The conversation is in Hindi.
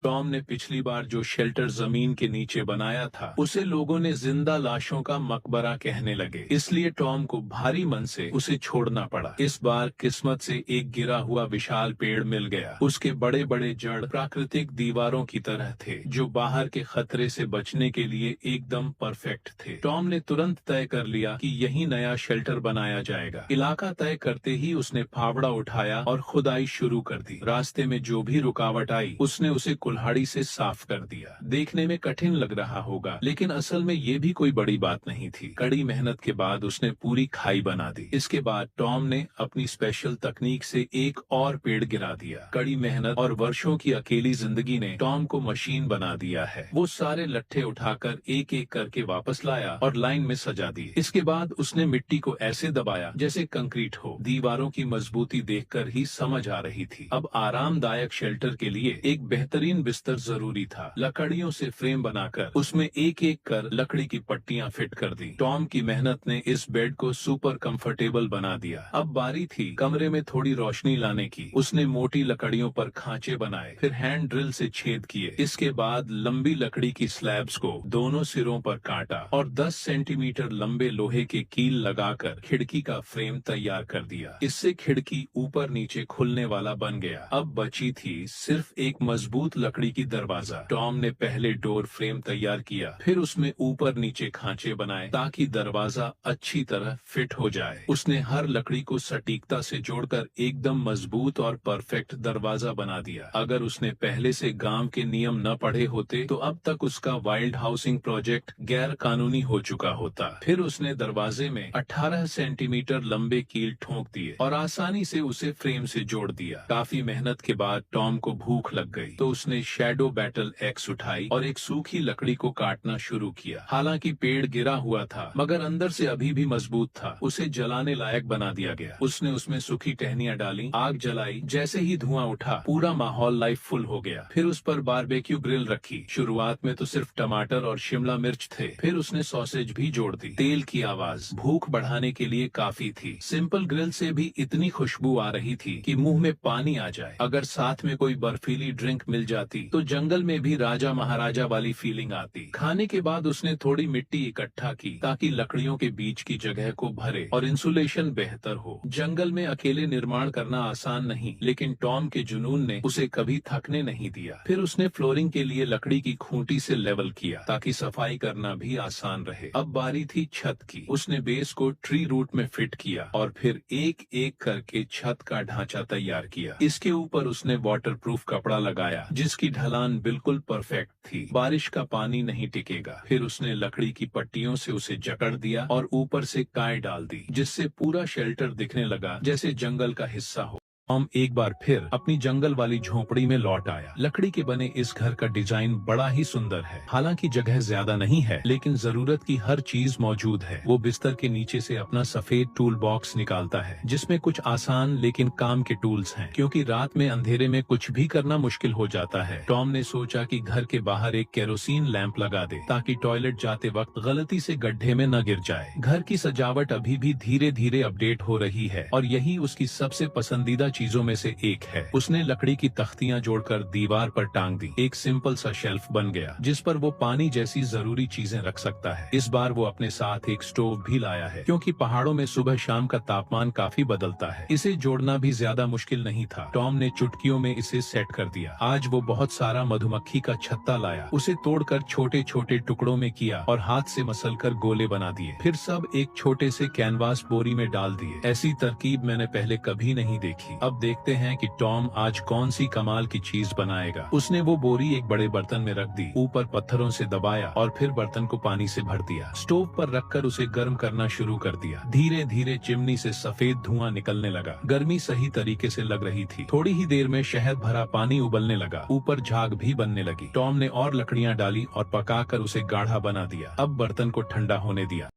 टॉम ने पिछली बार जो शेल्टर जमीन के नीचे बनाया था उसे लोगों ने जिंदा लाशों का मकबरा कहने लगे, इसलिए टॉम को भारी मन से उसे छोड़ना पड़ा। इस बार किस्मत से एक गिरा हुआ विशाल पेड़ मिल गया। उसके बड़े बड़े जड़ प्राकृतिक दीवारों की तरह थे जो बाहर के खतरे से बचने के लिए एकदम परफेक्ट थे। टॉम ने तुरंत तय कर लिया कि यही नया शेल्टर बनाया जाएगा। इलाका तय करते ही उसने फावड़ा उठाया और खुदाई शुरू कर दी। रास्ते में जो भी रुकावट आई उसने उसे कुल्हाड़ी से साफ कर दिया। देखने में कठिन लग रहा होगा, लेकिन असल में ये भी कोई बड़ी बात नहीं थी। कड़ी मेहनत के बाद उसने पूरी खाई बना दी। इसके बाद टॉम ने अपनी स्पेशल तकनीक से एक और पेड़ गिरा दिया। कड़ी मेहनत और वर्षों की अकेली जिंदगी ने टॉम को मशीन बना दिया है। वो सारे लट्ठे उठाकर एक एक करके वापस लाया और लाइन में सजा दिए। इसके बाद उसने मिट्टी को ऐसे दबाया जैसे कंक्रीट हो। दीवारों की मजबूती देखकर ही समझ आ रही थी अब आरामदायक शेल्टर के लिए एक बेहतरीन बिस्तर जरूरी था। लकड़ियों से फ्रेम बनाकर उसमें एक एक कर लकड़ी की पट्टियां फिट कर दी। टॉम की मेहनत ने इस बेड को सुपर कंफर्टेबल बना दिया। अब बारी थी कमरे में थोड़ी रोशनी लाने की। उसने मोटी लकड़ियों पर खांचे बनाए, फिर हैंड ड्रिल से छेद किए। इसके बाद लंबी लकड़ी की स्लैब्स को दोनों सिरों पर काटा और 10 सेंटीमीटर लंबे लोहे के कील लगाकर खिड़की का फ्रेम तैयार कर दिया। इससे खिड़की ऊपर नीचे खुलने वाला बन गया। अब बची थी सिर्फ एक मजबूत लकड़ी की दरवाजा। टॉम ने पहले डोर फ्रेम तैयार किया, फिर उसमें ऊपर नीचे खांचे बनाए ताकि दरवाजा अच्छी तरह फिट हो जाए। उसने हर लकड़ी को सटीकता से जोड़कर एकदम मजबूत और परफेक्ट दरवाजा बना दिया। अगर उसने पहले से गांव के नियम न पढ़े होते तो अब तक उसका वाइल्ड हाउसिंग प्रोजेक्ट गैर कानूनी हो चुका होता। फिर उसने दरवाजे में 18 सेंटीमीटर लंबे कील ठोक दिए और आसानी से उसे फ्रेम से जोड़ दिया। काफी मेहनत के बाद टॉम को भूख लग गई तो उसने शैडो बैटल एक्स उठाई और एक सूखी लकड़ी को काटना शुरू किया। हालांकि पेड़ गिरा हुआ था मगर अंदर से अभी भी मजबूत था। उसे जलाने लायक बना दिया गया। उसने उसमें सूखी टहनियां डाली, आग जलाई। जैसे ही धुआं उठा पूरा माहौल लाइफुल हो गया। फिर उस पर बारबेक्यू ग्रिल रखी। शुरुआत में तो सिर्फ टमाटर और शिमला मिर्च थे, फिर उसने सॉसेज भी जोड़ दी। तेल की आवाज भूख बढ़ाने के लिए काफी थी। सिंपल ग्रिल से भी इतनी खुशबू आ रही थी कि मुंह में पानी आ जाए। अगर साथ में कोई बर्फीली ड्रिंक मिल जाती तो जंगल में भी राजा महाराजा वाली फीलिंग आती। खाने के बाद उसने थोड़ी मिट्टी इकट्ठा की ताकि लकड़ियों के बीच की जगह को भरे और इंसुलेशन बेहतर हो। जंगल में अकेले निर्माण करना आसान नहीं, लेकिन टॉम के जुनून ने उसे कभी थकने नहीं दिया। फिर उसने फ्लोरिंग के लिए लकड़ी की खूंटी से लेवल किया ताकि सफाई करना भी आसान रहे। अब बारी थी छत की। उसने बेस को ट्री रूट में फिट किया और फिर एक एक करके छत का ढांचा तैयार किया। इसके ऊपर उसने वाटरप्रूफ कपड़ा लगाया जिसकी ढलान बिल्कुल परफेक्ट थी। बारिश का पानी नहीं टिकेगा। फिर उसने लकड़ी की पट्टियों से उसे जकड़ दिया और ऊपर से काई डाल दी, जिससे पूरा शेल्टर दिखने लगा जैसे जंगल का हिस्सा हो। टॉम एक बार फिर अपनी जंगल वाली झोपड़ी में लौट आया। लकड़ी के बने इस घर का डिजाइन बड़ा ही सुंदर है। हालांकि जगह ज्यादा नहीं है, लेकिन जरूरत की हर चीज मौजूद है। वो बिस्तर के नीचे से अपना सफेद टूल बॉक्स निकालता है जिसमें कुछ आसान लेकिन काम के टूल्स हैं, क्योंकि रात में अंधेरे में कुछ भी करना मुश्किल हो जाता है। टॉम ने सोचा कि घर के बाहर एक केरोसिन लैंप लगा दे ताकि टॉयलेट जाते वक्त गलती से गड्ढे में न गिर जाए। घर की सजावट अभी भी धीरे धीरे अपडेट हो रही है और यही उसकी सबसे पसंदीदा चीजों में से एक है। उसने लकड़ी की तख्तियां जोड़कर दीवार पर टांग दी। एक सिंपल सा शेल्फ बन गया जिस पर वो पानी जैसी जरूरी चीजें रख सकता है। इस बार वो अपने साथ एक स्टोव भी लाया है, क्योंकि पहाड़ों में सुबह शाम का तापमान काफी बदलता है। इसे जोड़ना भी ज्यादा मुश्किल नहीं था। टॉम ने चुटकियों में इसे सेट कर दिया। आज वो बहुत सारा मधुमक्खी का छत्ता लाया, उसे तोड़कर छोटे छोटे टुकड़ों में किया और हाथ से मसलकर गोले बना दिए। फिर सब एक छोटे से कैनवास बोरी में डाल दिए। ऐसी तरकीब मैंने पहले कभी नहीं देखी। अब देखते हैं कि टॉम आज कौन सी कमाल की चीज बनाएगा। उसने वो बोरी एक बड़े बर्तन में रख दी, ऊपर पत्थरों से दबाया और फिर बर्तन को पानी से भर दिया। स्टोव पर रखकर उसे गर्म करना शुरू कर दिया। धीरे धीरे चिमनी से सफेद धुआं निकलने लगा। गर्मी सही तरीके से लग रही थी। थोड़ी ही देर में शहद भरा पानी उबलने लगा। ऊपर झाग भी बनने लगी। टॉम ने और लकड़ियां डाली और पकाकर उसे गाढ़ा बना दिया। अब बर्तन को ठंडा होने दिया।